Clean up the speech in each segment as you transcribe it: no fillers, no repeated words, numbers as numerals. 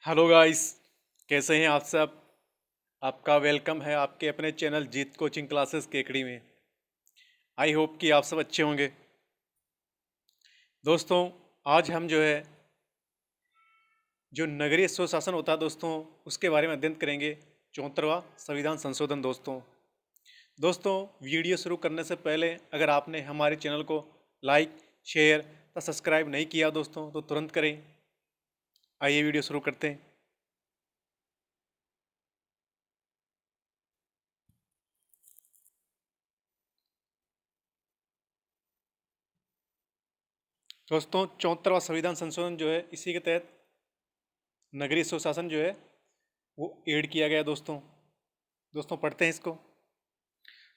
Hello guys, कैसे हैं आप सब। आपका वेलकम है आपके अपने चैनल जीत कोचिंग क्लासेस केकड़ी में। आई होप कि आप सब अच्छे होंगे। दोस्तों, आज हम जो नगरीय स्वशासन होता है दोस्तों, उसके बारे में अध्ययन करेंगे। 74वां संविधान संशोधन। दोस्तों, वीडियो शुरू करने से पहले अगर आपने हमारे चैनल को लाइक, शेयर या सब्सक्राइब नहीं किया दोस्तों, तो तुरंत करें। आइए वीडियो शुरू करते हैं। दोस्तों, 74वां संविधान संशोधन इसी के तहत नगरीय स्वशासन वो ऐड किया गया दोस्तों। दोस्तों, पढ़ते हैं इसको।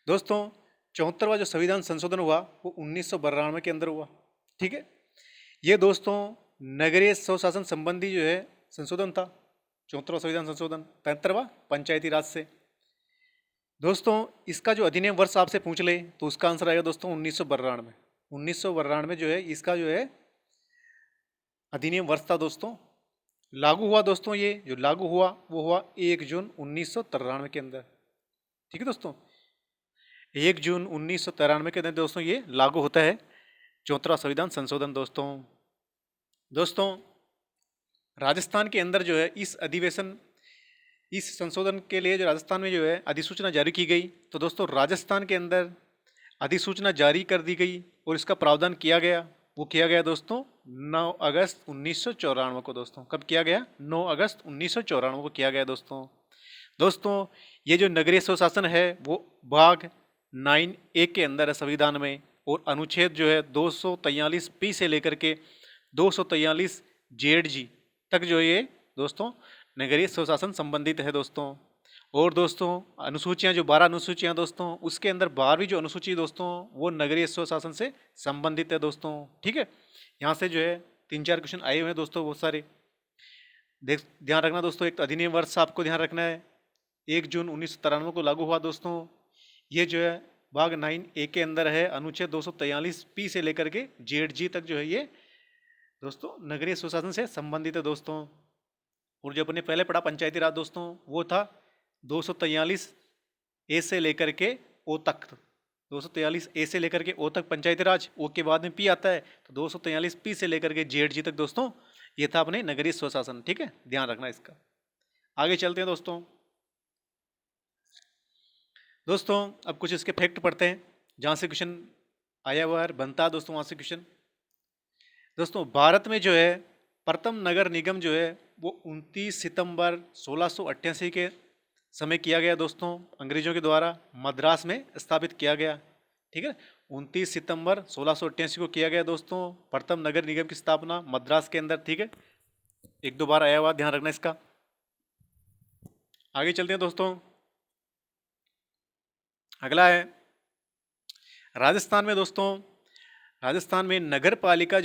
दोस्तों, 74वां जो संविधान संशोधन हुआ वो 1992 के अंदर हुआ। ठीक है। ये दोस्तों नगरीय स्वशासन संबंधी संशोधन था। 74वां संविधान संशोधन। 73वां पंचायती राज से। दोस्तों, इसका जो अधिनियम वर्ष आपसे पूछ ले तो उसका आंसर आएगा दोस्तों 1992। 1992 इसका अधिनियम वर्ष था दोस्तों। लागू हुआ दोस्तों, ये जो लागू हुआ वो हुआ 1 जून 1993 के अंदर। ठीक है दोस्तों, 1 जून 1993 के अंदर दोस्तों ये लागू होता है 74वां संविधान संशोधन दोस्तों। राजस्थान के अंदर इस संशोधन के लिए जो राजस्थान में अधिसूचना जारी की गई, तो दोस्तों राजस्थान के अंदर अधिसूचना जारी कर दी गई और इसका प्रावधान किया गया। वो किया गया दोस्तों 9 अगस्त 1994 को। दोस्तों, कब किया गया? 9 अगस्त 1994 को किया गया दोस्तों, ये जो नगरीय स्वशासन है वो भाग 9A के अंदर है संविधान में, और अनुच्छेद 243 से लेकर के 243 तक ये दोस्तों नगरीय स्वशासन संबंधित है दोस्तों। और दोस्तों, अनुसूचियां जो 12 अनुसूचियां दोस्तों, उसके अंदर 12वीं जो अनुसूची दोस्तों वो नगरीय स्वशासन से संबंधित है दोस्तों। ठीक है। यहाँ से 3-4 क्वेश्चन आए हुए हैं दोस्तों, बहुत सारे। ध्यान रखना दोस्तों, एक तो अधिनियम वर्ष आपको ध्यान रखना है। 1 जून 1993 को लागू हुआ दोस्तों। ये भाग 9A के अंदर है, अनुच्छेद 243 से लेकर के ZG तक ये दोस्तों नगरीय स्वशासन से संबंधित है दोस्तों। और जो अपने पहले पढ़ा पंचायती राज दोस्तों, वो था 243A से लेकर के ओ तक। 243A से लेकर के ओ तक पंचायती राज, ओ के बाद में पी आता है, तो 243P से लेकर के ZG तक दोस्तों ये था अपने नगरीय स्वशासन। ठीक है, ध्यान रखना इसका। आगे चलते हैं दोस्तों, अब कुछ इसके फैक्ट पढ़ते हैं जहाँ से क्वेश्चन आया हुआ है, बनता है दोस्तों वहाँ से क्वेश्चन। दोस्तों, भारत में प्रथम नगर निगम वो 29 सितंबर 1688 के समय किया गया दोस्तों, अंग्रेजों के द्वारा मद्रास में स्थापित किया गया। ठीक है, 29 सितंबर 1688 को किया गया दोस्तों प्रथम नगर निगम की स्थापना मद्रास के अंदर। ठीक है, 1-2 बार आया हुआ, ध्यान रखना इसका। आगे चलते हैं दोस्तों। अगला है राजस्थान में दोस्तों। राजस्थान में नगर पालिका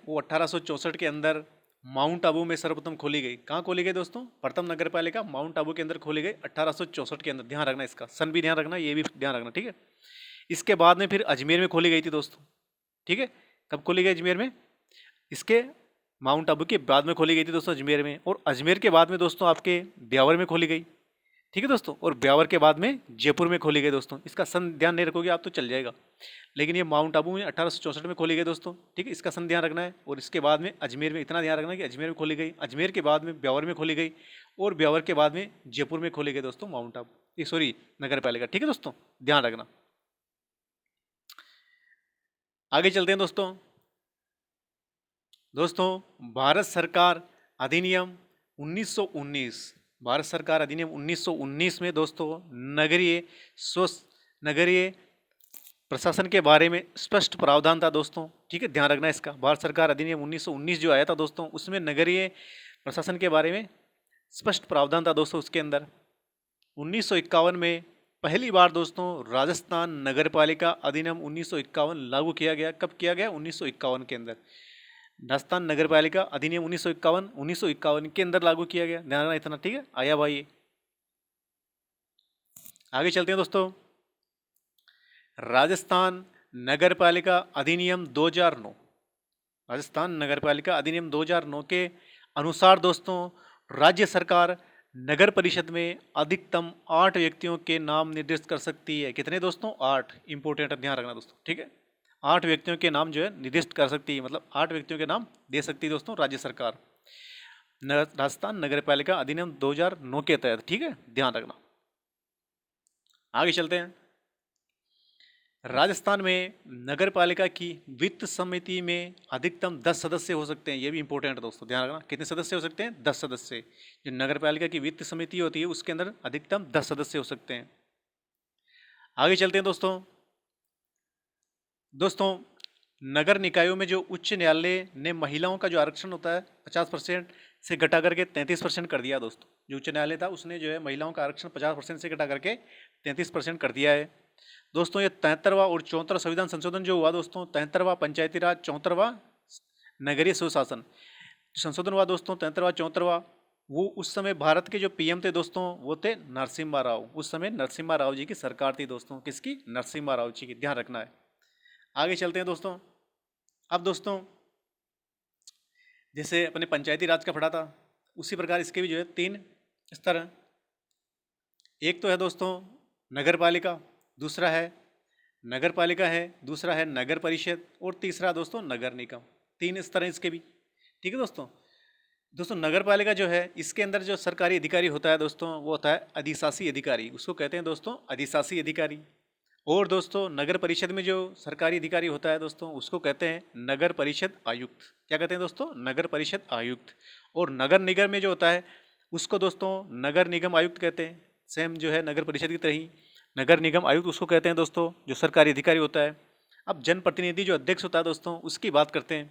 वो 1864 के अंदर माउंट आबू में सर्वप्रथम खोली गई। कहाँ खोली गई दोस्तों? प्रथम नगर पालिका माउंट आबू के अंदर खोली गई 1864 के अंदर। ध्यान रखना इसका, सन भी ध्यान रखना, ये भी ध्यान रखना। ठीक है, इसके बाद में फिर अजमेर में खोली गई थी दोस्तों। ठीक है, कब खोली गई अजमेर में? इसके माउंट आबू के बाद में खोली गई थी दोस्तों अजमेर में। और अजमेर के बाद में दोस्तों आपके ब्यावर में खोली गई। ठीक है दोस्तों, और ब्यावर के बाद में जयपुर में खोली गई दोस्तों। इसका सन ध्यान नहीं रखोगे आप तो चल जाएगा, लेकिन ये माउंट आबू में 1864 में खोली गई दोस्तों। ठीक है, इसका सन ध्यान रखना है। और इसके बाद में अजमेर में इतना ध्यान रखना है कि अजमेर में खोली गई, अजमेर के बाद में ब्यावर में खोली गई, और ब्यावर के बाद में जयपुर में खोली गई दोस्तों माउंट आबू, ये सॉरी नगर पालिका। ठीक है दोस्तों, ध्यान रखना। आगे चलते हैं दोस्तों, भारत सरकार अधिनियम 1919, भारत सरकार अधिनियम 1919 में दोस्तों नगरीय प्रशासन के बारे में स्पष्ट प्रावधान था दोस्तों। ठीक है, ध्यान रखना इसका। भारत सरकार अधिनियम 1919 जो आया था दोस्तों, उसमें नगरीय प्रशासन के बारे में स्पष्ट प्रावधान था दोस्तों। उसके अंदर 1951 में पहली बार दोस्तों राजस्थान नगर पालिका अधिनियम 1951 लागू किया गया। कब किया गया? 1951 के अंदर राजस्थान नगर पालिका अधिनियम 1951 के अंदर लागू किया गया। ध्यान रखना इतना। ठीक है, आया भाई। आगे चलते हैं दोस्तों। राजस्थान नगर पालिका अधिनियम 2009, राजस्थान नगर पालिका अधिनियम 2009 के अनुसार दोस्तों राज्य सरकार नगर परिषद में अधिकतम 8 व्यक्तियों के नाम निर्दिष्ट कर सकती है। कितने दोस्तों? 8। इंपोर्टेंट ध्यान रखना दोस्तों, ठीक है। 8 व्यक्तियों के नाम जो है निर्दिष्ट कर सकती है, मतलब 8 व्यक्तियों के नाम दे सकती है दोस्तों राज्य सरकार, राजस्थान नगर पालिका अधिनियम 2009 के तहत, ठीक है, ध्यान रखना। आगे चलते हैं। राजस्थान में नगर पालिका की वित्त समिति में अधिकतम 10 सदस्य हो सकते हैं। ये भी इंपॉर्टेंट है दोस्तों, ध्यान रखना। कितने सदस्य हो सकते हैं? 10 सदस्य। जो नगर पालिका की वित्त समिति होती है उसके अंदर अधिकतम 10 सदस्य हो सकते हैं। आगे चलते हैं दोस्तों। दोस्तों, नगर निकायों में जो उच्च न्यायालय ने महिलाओं का जो आरक्षण होता है 50% से घटा करके 33% कर दिया दोस्तों। जो उच्च न्यायालय था उसने जो है महिलाओं का आरक्षण 50% से घटा करके 33% कर दिया है दोस्तों। ये 73वां और 74वां संविधान संशोधन जो हुआ दोस्तों, 73वां पंचायती राज, 74वां नगरीय सुशासन संशोधन हुआ दोस्तों, 73वां 74वां। वो उस समय भारत के जो पीएम थे दोस्तों वो थे नरसिम्हा राव। उस समय नरसिम्हा राव जी की सरकार थी दोस्तों। किसकी? नरसिम्हा राव जी की, ध्यान रखना है। आगे चलते हैं दोस्तों। अब दोस्तों, जैसे अपने पंचायती राज का पढ़ा था उसी प्रकार इसके भी जो है 3 स्तर हैं। एक तो है दोस्तों नगर पालिका, दूसरा है नगर पालिका है, दूसरा है नगर परिषद और तीसरा दोस्तों नगर निगम। 3 स्तर हैं इसके भी, ठीक है दोस्तों। दोस्तों, नगर पालिका जो है इसके अंदर जो सरकारी अधिकारी होता है दोस्तों वो होता है अधिशासी अधिकारी, उसको कहते हैं दोस्तों अधिशासी अधिकारी। और दोस्तों नगर परिषद में जो सरकारी अधिकारी होता है दोस्तों उसको कहते हैं नगर परिषद आयुक्त। क्या कहते हैं दोस्तों? नगर परिषद आयुक्त। और नगर निगम में जो होता है उसको दोस्तों नगर निगम आयुक्त कहते हैं। सेम जो है नगर परिषद की तरह ही नगर निगम आयुक्त उसको कहते हैं दोस्तों, जो सरकारी अधिकारी होता है। अब जनप्रतिनिधि जो अध्यक्ष होता है दोस्तों उसकी बात करते हैं।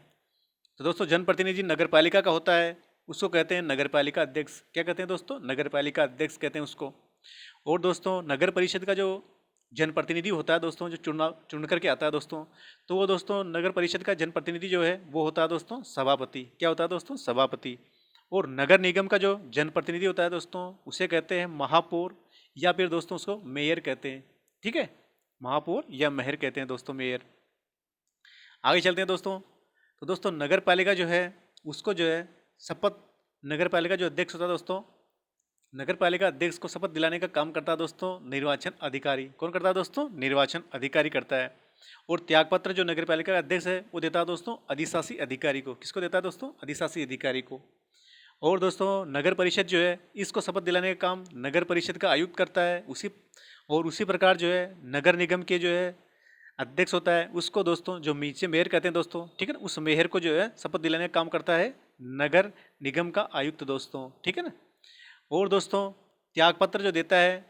तो दोस्तों जनप्रतिनिधि नगर पालिका का होता है, उसको कहते हैं नगर पालिका अध्यक्ष। क्या कहते हैं दोस्तों? नगर पालिका अध्यक्ष कहते हैं उसको। और दोस्तों नगर परिषद का जो जनप्रतिनिधि होता है दोस्तों, जो चुन करके आता है दोस्तों, तो वो दोस्तों नगर परिषद का जनप्रतिनिधि जो है वो होता है दोस्तों सभापति। क्या होता है दोस्तों? सभापति। और नगर निगम का जो जनप्रतिनिधि होता है दोस्तों उसे कहते हैं महापौर, या फिर दोस्तों उसको मेयर कहते हैं, ठीक है। महापौर या मेयर कहते हैं दोस्तों, मेयर। आगे चलते हैं दोस्तों। तो दोस्तों नगर पालिका जो है उसको जो है शपथ, नगर पालिका जो अध्यक्ष होता है दोस्तों, नगर पालिका अध्यक्ष को शपथ दिलाने का काम करता है दोस्तों निर्वाचन अधिकारी। कौन करता है दोस्तों? निर्वाचन अधिकारी करता है। और त्यागपत्र जो नगर पालिका का अध्यक्ष है वो देता है दोस्तों अधिशासी अधिकारी को। किसको देता है दोस्तों? अधिशासी अधिकारी को। और दोस्तों नगर परिषद जो है इसको शपथ दिलाने का काम नगर परिषद का आयुक्त करता है। उसी प्रकार जो है नगर निगम के जो है अध्यक्ष होता है उसको दोस्तों जो नीचे मेयर कहते हैं दोस्तों, ठीक है ना, उस मेयर को जो है शपथ दिलाने का काम करता है नगर निगम का आयुक्त दोस्तों, ठीक है ना। और दोस्तों त्यागपत्र जो देता है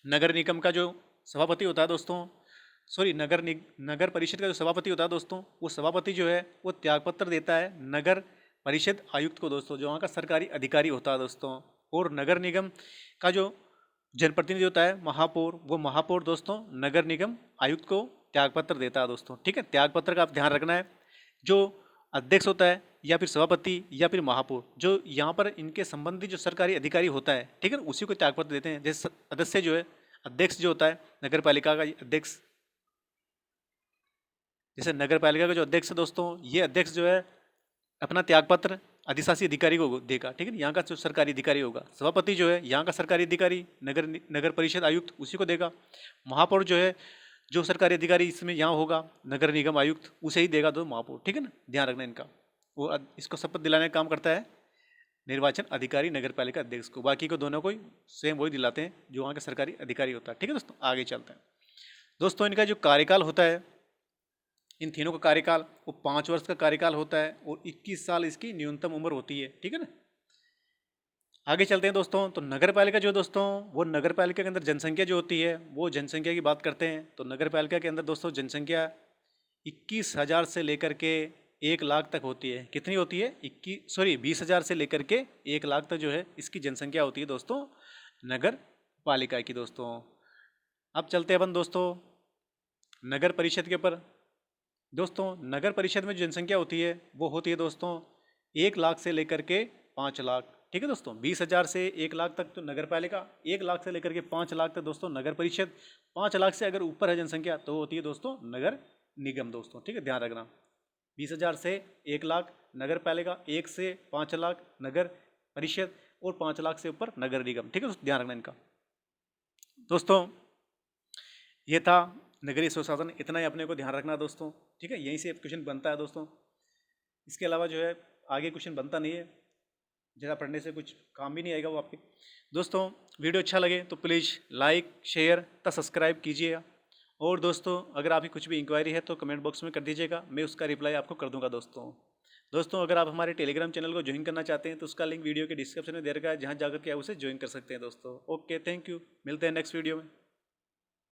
नगर निगम का जो सभापति होता है दोस्तों, सॉरी नगर परिषद का जो सभापति होता है दोस्तों, वो सभापति जो है वो त्यागपत्र देता है नगर परिषद आयुक्त को दोस्तों, जो वहाँ का सरकारी अधिकारी होता है दोस्तों। और नगर निगम का जो जनप्रतिनिधि होता है महापौर, वो महापौर दोस्तों नगर निगम आयुक्त को त्यागपत्र देता है दोस्तों, ठीक है। त्यागपत्र का आप ध्यान रखना है। जो अध्यक्ष होता है या फिर सभापति या फिर महापौर, जो यहाँ पर इनके संबंधी जो सरकारी अधिकारी होता है, ठीक है ना, उसी को त्यागपत्र देते हैं। जैसे सदस्य जो है अध्यक्ष जो होता है नगर पालिका का अध्यक्ष, जैसे नगर पालिका का जो अध्यक्ष है दोस्तों, ये अध्यक्ष जो है अपना त्यागपत्र अधिशासी अधिकारी को देगा, ठीक है। यहाँ का जो सरकारी अधिकारी होगा, सभापति जो है यहाँ का सरकारी अधिकारी नगर परिषद आयुक्त उसी को देगा। महापौर जो है जो सरकारी अधिकारी इसमें यहाँ होगा नगर निगम आयुक्त उसे ही देगा दो महापौर, ठीक है ना, ध्यान रखना इनका। वो इसको शपथ दिलाने का काम करता है निर्वाचन अधिकारी नगर पालिका अध्यक्ष को। बाकी को दोनों को सेम वही दिलाते हैं जो वहाँ का सरकारी अधिकारी होता है, ठीक है दोस्तों। आगे चलते हैं दोस्तों। इनका जो कार्यकाल होता है, इन तीनों का कार्यकाल वो 5 वर्ष का कार्यकाल होता है और 21 साल इसकी न्यूनतम उम्र होती है, ठीक है ना। आगे चलते हैं दोस्तों। तो नगर पालिका जो दोस्तों, वो नगर पालिका के अंदर जनसंख्या जो होती है वो जनसंख्या की बात करते हैं। तो नगर पालिका के अंदर दोस्तों जनसंख्या 21,000 से लेकर के 1 लाख तक होती है। कितनी होती है? 20,000 से लेकर के 1 लाख तक जो है इसकी जनसंख्या होती है दोस्तों नगर पालिका की दोस्तों। अब चलते हैं अपन दोस्तों नगर परिषद के ऊपर। दोस्तों नगर परिषद में जो जनसंख्या होती है वो होती है दोस्तों 1 लाख से लेकर के 5 लाख, ठीक है दोस्तों। 20,000 से 1 लाख तक तो नगर पालिका, 1 लाख से लेकर के 5 लाख तक दोस्तों नगर परिषद, 5 लाख से अगर ऊपर है जनसंख्या तो होती है दोस्तों नगर निगम दोस्तों, ठीक है, ध्यान रखना। 20,000 से 1 लाख नगर पालिका, 1 से 5 लाख नगर परिषद और 5 लाख से ऊपर नगर निगम। ठीक है दोस्तों, ध्यान रखना इनका। दोस्तों ये था नगरीय स्वशासन, इतना ही अपने को ध्यान रखना दोस्तों। ठीक है, यहीं से क्वेश्चन बनता है दोस्तों, इसके अलावा जो है आगे क्वेश्चन बनता नहीं है, ज़्यादा पढ़ने से कुछ काम भी नहीं आएगा वो आपके। दोस्तों वीडियो अच्छा लगे तो प्लीज़ लाइक शेयर तथा सब्सक्राइब कीजिएगा। और दोस्तों अगर आपकी कुछ भी इंक्वायरी है तो कमेंट बॉक्स में कर दीजिएगा, मैं उसका रिप्लाई आपको कर दूंगा दोस्तों अगर आप हमारे टेलीग्राम चैनल को ज्वाइन करना चाहते हैं तो उसका लिंक वीडियो के डिस्क्रिप्शन में दे रखा है, जहाँ जाकर के आप उसे ज्वाइन कर सकते हैं दोस्तों। ओके, थैंक यू, मिलते हैं नेक्स्ट वीडियो में।